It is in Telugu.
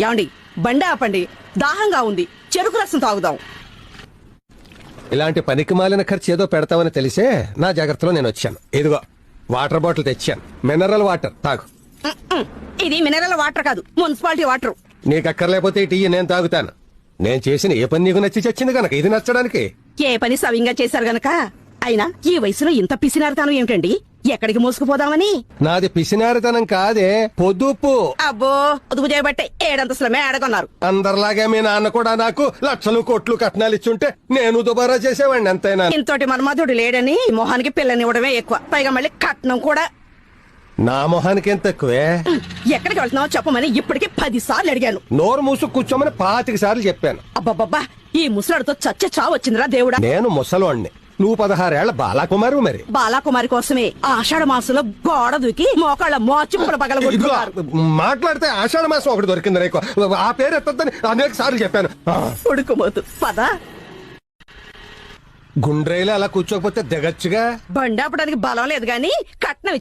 ఏమండి బండి ఆపండి, దాహంగా ఉంది, చెరుకు రసం తాగుదాం. ఇలాంటి పనికి మాలిన ఖర్చు ఏదో పెడతామని తెలిసే నా జాగ్రత్తలో నేను వచ్చాను. ఇదిగో వాటర్ బాటిల్ తెచ్చాను, మినరల్ వాటర్ తాగు. ఇది మినరల్ వాటర్ కాదు, మున్సిపాలిటీ వాటర్. నీకు అక్కర్లేకపోతే ఈ టీ నేను తాగుతాను. నేను చేసిన ఏ పని నీకు నచ్చి చచ్చింది గనక ఇది నచ్చడానికి. ఏ పని సవ్యంగా చేశారు గనక. అయినా ఈ వయసులో ఇంత పిసినారుతాను ఏమిటండి? ఎక్కడికి మోసుకుపోదామని? నాది పిసినారితనం కాదే, పొదుపు. అబ్బో, పొదుపు చేయబట్టే ఏడంతస్తుల మేడగొన్నారు. అందరిలాగే మీ నాన్న కూడా నాకు లక్షలు కోట్లు కట్నాలు ఇచ్చుంటే నేను దుబారా చేసేవాడిని అంతేనా. ఇంతటి మన్మధుడు లేడని మొహానికి పిల్లనివ్వడమే ఎక్కువ, పైగా మళ్ళీ కట్నం కూడా. నా మొహానికి ఎంత తక్కువే. ఎక్కడికి వెళ్తున్నావో చెప్పమని ఇప్పటికి 10 సార్లు అడిగాను. నోరు మూసు కూర్చోమని 25 సార్లు చెప్పాను. అబ్బబ్బబ్బా, ఈ ముసలాడితో చచ్చే చావు వచ్చిందిరా దేవుడా. నేను ముసలోణ్ణి, నువ్వు 16 ఏళ్ల బాలాకుమారు. మరి బాలాకుమారి కోసమే ఆషాఢ మాసంలో గోడ దూకి మోకాళ్ళ మోచిప్పుల పగలగొట్టుకున్నారు. మాట్లాడితే ఆషాఢ మాసం ఒకటి దొరికింది నీకు. ఆ పేరు ఎత్తద్దని అనేక సార్లు చెప్పాను. ఉడుకుపోతు పద. గుండ్రైలో అలా కూర్చోకపోతే దిగచ్చుగా. బండి ఆపడానికి బలం లేదు గాని కట్నం